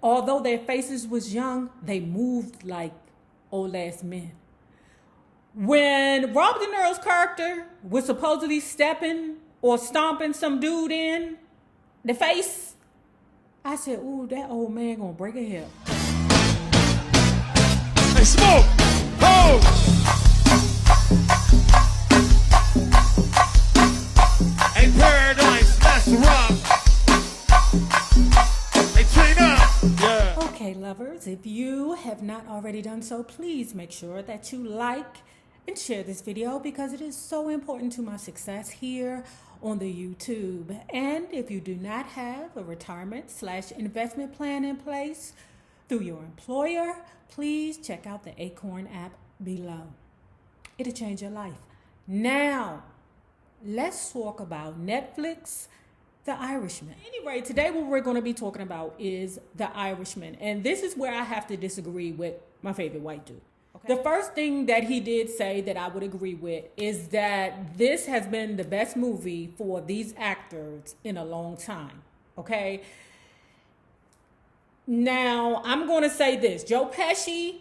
Although their faces was young, they moved like old ass men. When Robert De Niro's character was supposedly stepping or stomping some dude in the face, I said, ooh, that old man gonna break a hip. Hey, smoke! Hold! Hey, Paradise, that's the rock. Hey, Trina! Yeah. Okay, lovers, if you have not already done so, please make sure that you like and share this video because it is so important to my success here on the YouTube. And if you do not have a retirement/investment plan in place through your employer, please check out the Acorn app below. It'll change your life. Now, let's talk about Netflix, The Irishman. Anyway, today what we're going to be talking about is The Irishman. And this is where I have to disagree with my favorite white dude. Okay. The first thing that he did say that I would agree with is that this has been the best movie for these actors in a long time. Okay. Now, I'm going to say this. Joe Pesci,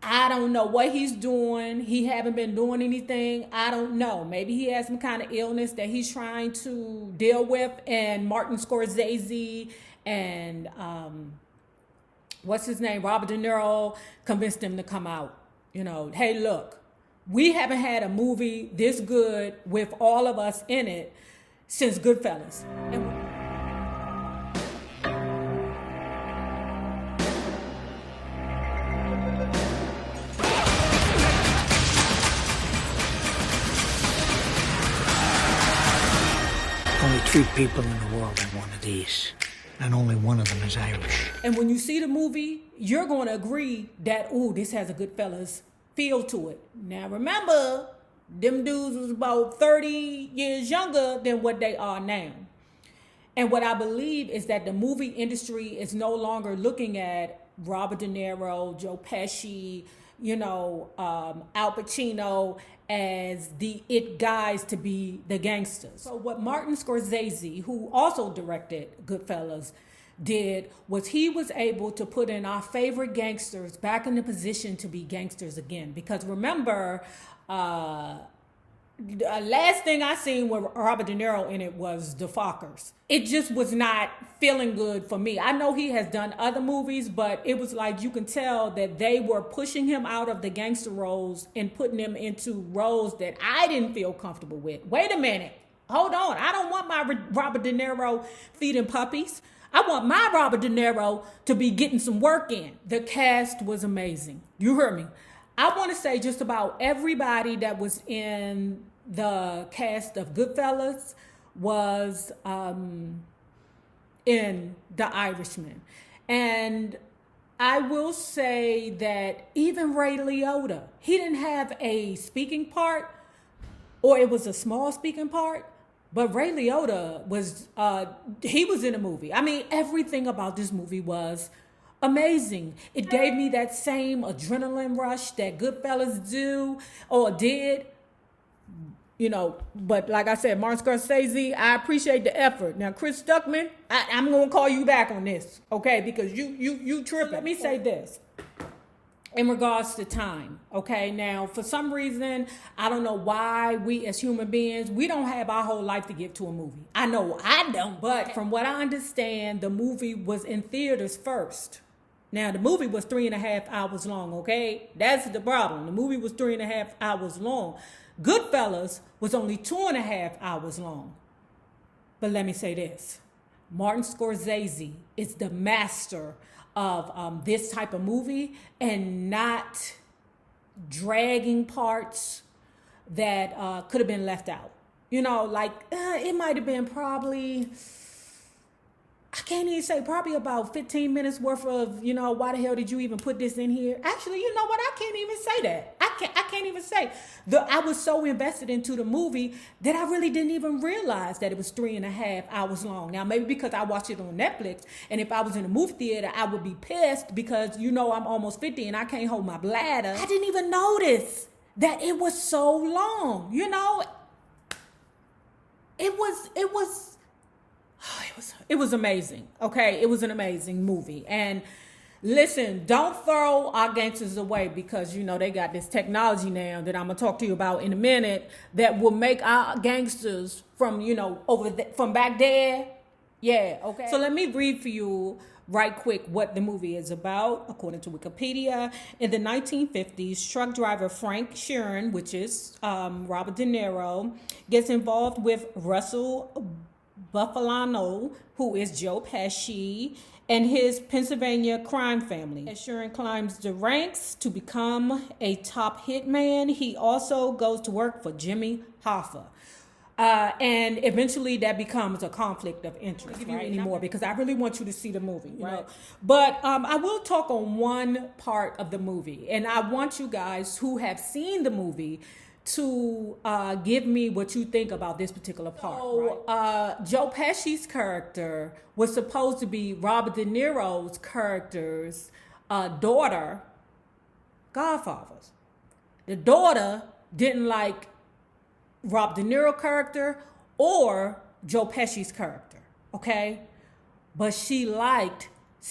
I don't know what he's doing. He haven't been doing anything. I don't know. Maybe he has some kind of illness that he's trying to deal with. And Martin Scorsese and what's his name? Robert De Niro convinced him to come out. You know, hey, look, we haven't had a movie this good with all of us in it since Goodfellas. Only 3 people in the world have one of these, and only one of them is Irish. And when you see the movie, you're going to agree that, ooh, this has a Goodfellas feel to it. Now, remember, them dudes was about 30 years younger than what they are now. And what I believe is that the movie industry is no longer looking at Robert De Niro, Joe Pesci, you know, Al Pacino as the it guys to be the gangsters. So what Martin Scorsese, who also directed Goodfellas, did was he was able to put in our favorite gangsters back in the position to be gangsters again. Because remember, the last thing I seen with Robert De Niro in it was The Fockers. It just was not feeling good for me. I know he has done other movies, but it was like you can tell that they were pushing him out of the gangster roles and putting him into roles that I didn't feel comfortable with. Wait a minute. Hold on. I don't want my Robert De Niro feeding puppies. I want my Robert De Niro to be getting some work in. The cast was amazing. You heard me. I want to say just about everybody that was in the cast of Goodfellas was in The Irishman. And I will say that even Ray Liotta, he didn't have a speaking part, or it was a small speaking part, but Ray Liotta was, he was in a movie. I mean, everything about this movie was amazing. It gave me that same adrenaline rush that Goodfellas did. You know, but like I said, Martin Scorsese, I appreciate the effort. Now, Chris Stuckmann, I'm going to call you back on this, okay? Because you tripping. Let me say this. In regards to time, okay? Now, for some reason, I don't know why we as human beings, we don't have our whole life to give to a movie. I know I don't, but from what I understand, the movie was in theaters first. Now, the movie was 3.5 hours long, okay? That's the problem. The movie was 3.5 hours long. Goodfellas was only 2.5 hours long. But let me say this. Martin Scorsese is the master of this type of movie and not dragging parts that could have been left out. You know, like it might have been probably, I can't even say, probably about 15 minutes worth of, you know, why the hell did you even put this in here? Actually, you know what? I can't even say that. I can't even say. I was so invested into the movie that I really didn't even realize that it was 3.5 hours long. Now, maybe because I watched it on Netflix, and if I was in a movie theater, I would be pissed because, you know, I'm almost 50 and I can't hold my bladder. I didn't even notice that it was so long, you know? It was It was amazing. Okay, it was an amazing movie. And listen, don't throw our gangsters away, because you know they got this technology now that I'm gonna talk to you about in a minute that will make our gangsters from from back there. Yeah, okay. So let me read for you right quick what the movie is about. According to Wikipedia, in the 1950s, truck driver Frank Sheeran, which is Robert De Niro, gets involved with Russell Buffalano, who is Joe Pesci, and his Pennsylvania crime family. As Sheeran climbs the ranks to become a top hitman, he also goes to work for Jimmy Hoffa. And eventually that becomes a conflict of interest, right? Anymore, because I really want you to see the movie, right? But I will talk on one part of the movie, and I want you guys who have seen the movie to give me what you think about this particular part. So, Joe Pesci's character was supposed to be Robert De Niro's character's daughter, godfathers. The daughter didn't like Rob De Niro character or Joe Pesci's character, okay? But she liked/loved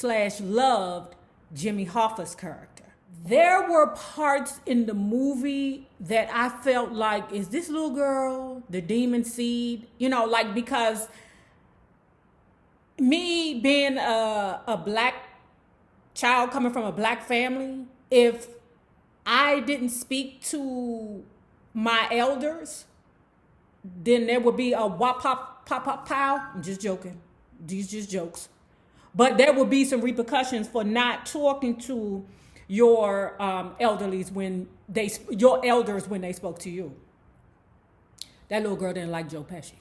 Jimmy Hoffa's character. There were parts in the movie that I felt like, is this little girl the demon seed? Because me being a black child coming from a black family, if I didn't speak to my elders, then there would be a wop pop pop pop pow. I'm just joking. These just jokes. But there would be some repercussions for not talking to your elders when they spoke to you. That little girl didn't like Joe Pesci.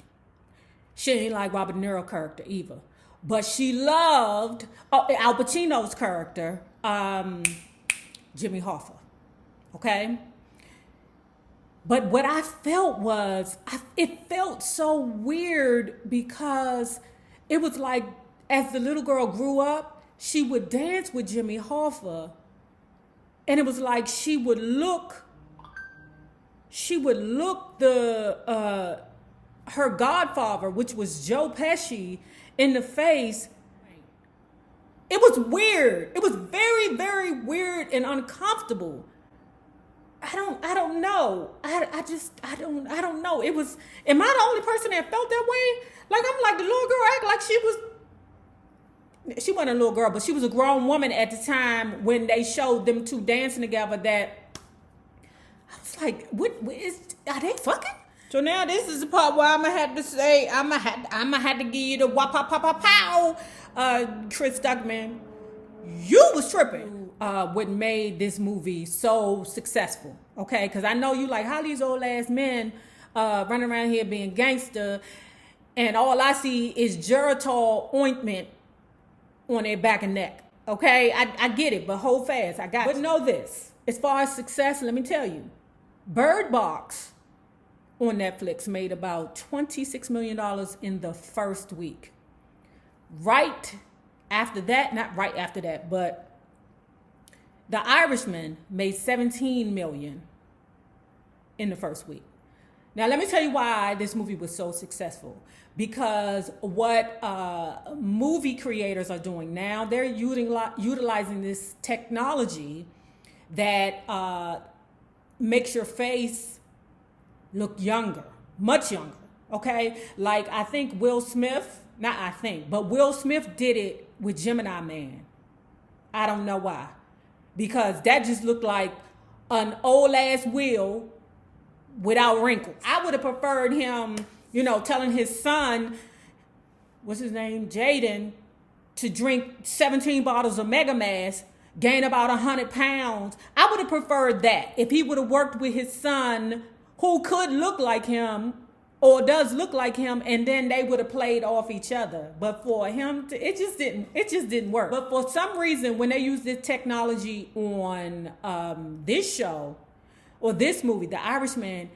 She didn't like Robert De Niro character either. But she loved Al Pacino's character, Jimmy Hoffa. Okay? But what I felt was, it felt so weird, because it was like, as the little girl grew up, she would dance with Jimmy Hoffa, and it was like she would look her godfather, which was Joe Pesci, in the face. It was weird. It was very, very weird and uncomfortable. I don't know. I don't know. It was, am I the only person that felt that way? Like, I'm like, the little girl act like she wasn't a little girl, but she was a grown woman at the time when they showed them two dancing together, that I was like, are they fucking? So now this is the part where I'm gonna have to say, I'm gonna have to give you the wop pop pop pop pow. Chris Stuckmann, you was tripping. What made this movie so successful? Okay, because I know you like, how these old ass men running around here being gangster, and all I see is Geritol ointment on their back and neck. Okay, I get it, but hold fast. I got you. But know this, as far as success, let me tell you, Bird Box on Netflix made about $26 million in the first week. Right after that, not right after that, but The Irishman made $17 million in the first week. Now, let me tell you why this movie was so successful. Because what movie creators are doing now, they're utilizing this technology that makes your face look younger, much younger, okay? Like, I think Will Smith did it with Gemini Man. I don't know why. Because that just looked like an old ass Will without wrinkles. I would have preferred him, telling his son, what's his name, Jaden, to drink 17 bottles of Mega Mass, gain about 100 pounds. I would have preferred that if he would have worked with his son, who could look like him or does look like him, and then they would have played off each other. But for him it just didn't work. But for some reason, when they use this technology on this show or this movie, The Irishman,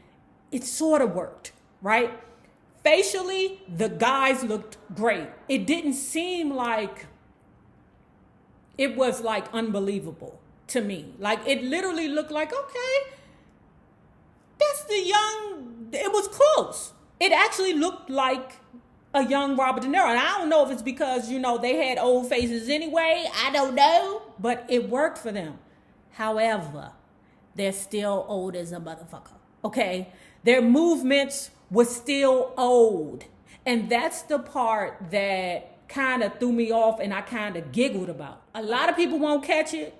it sort of worked, right? Facially, the guys looked great. It didn't seem like it was like unbelievable to me. Like, it literally looked like, okay, that's the young, it was close. It actually looked like a young Robert De Niro. And I don't know if it's because, you know, they had old faces anyway. I don't know. But it worked for them. However, they're still old as a motherfucker. Okay? Their movements were still old. And that's the part that kind of threw me off and I kind of giggled about. A lot of people won't catch it.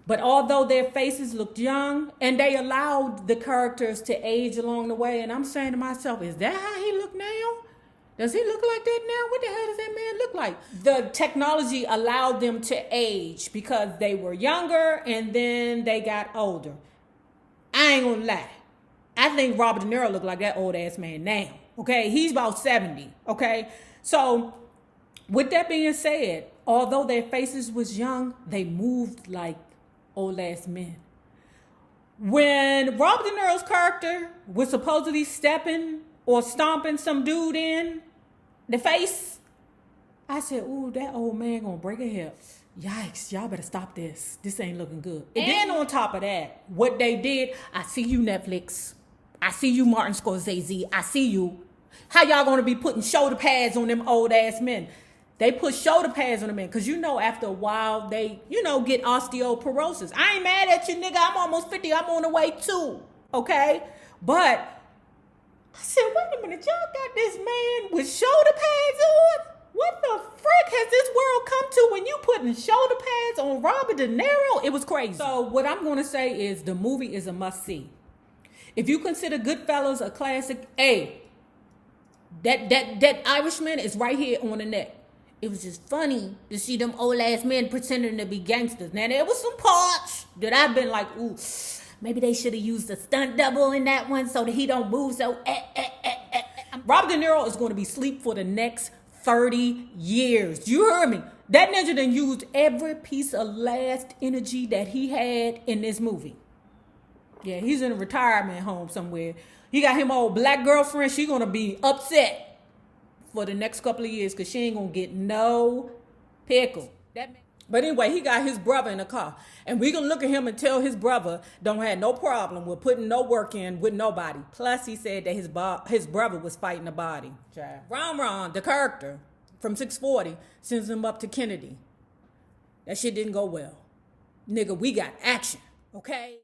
But although their faces looked young and they allowed the characters to age along the way, and I'm saying to myself, is that how he look now? Does he look like that now? What the hell does that man look like? The technology allowed them to age because they were younger and then they got older. I ain't gonna lie. I think Robert De Niro look like that old ass man now. Okay, he's about 70. Okay, so with that being said, although their faces was young, they moved like old ass men. When Robert De Niro's character was supposedly stepping or stomping some dude in the face, I said, ooh, that old man gonna break a hip. Yikes, y'all better stop this. This ain't looking good. And on top of that, what they did, I see you, Netflix. I see you, Martin Scorsese. I see you. How y'all gonna be putting shoulder pads on them old ass men? They put shoulder pads on the men because, you know, after a while, they, you know, get osteoporosis. I ain't mad at you, nigga. I'm almost 50. I'm on the way too. Okay? But I said, wait a minute. Y'all got this man with shoulder pads on? What the frick has this world come to when you putting shoulder pads on Robert De Niro? It was crazy. So what I'm going to say is the movie is a must-see. If you consider Goodfellas a classic, hey, that Irishman is right here on the neck. It was just funny to see them old ass men pretending to be gangsters. Now, there was some parts that I've been like, ooh, maybe they should have used a stunt double in that one so that he don't move so. Robert De Niro is going to be asleep for the next 30 years. You heard me. That ninja done used every piece of last energy that he had in this movie. Yeah, he's in a retirement home somewhere. He got him old black girlfriend. She going to be upset for the next couple of years because she ain't gonna get no pickle. But anyway, he got his brother in the car. And we gonna look at him and tell his brother don't have no problem with putting no work in with nobody. Plus, he said that his brother was fighting the body. Ron, the character from 640, sends him up to Kennedy. That shit didn't go well. Nigga, we got action, okay?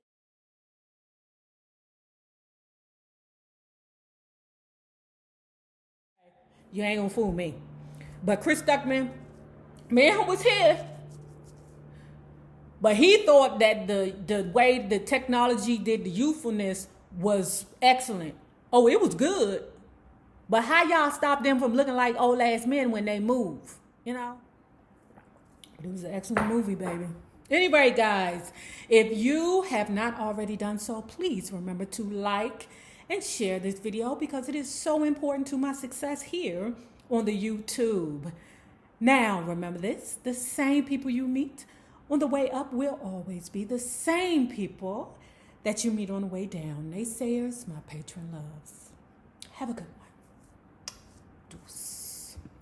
You ain't gonna fool me. But Chris Stuckmann, man, was here. But he thought that the way the technology did the youthfulness was excellent. Oh, it was good. But how y'all stop them from looking like old ass men when they move? You know? It was an excellent movie, baby. Anyway, guys, if you have not already done so, please remember to like and share this video because it is so important to my success here on the YouTube. Now, remember this, the same people you meet on the way up will always be the same people that you meet on the way down. Naysayers, my patron loves. Have a good one. Deuce.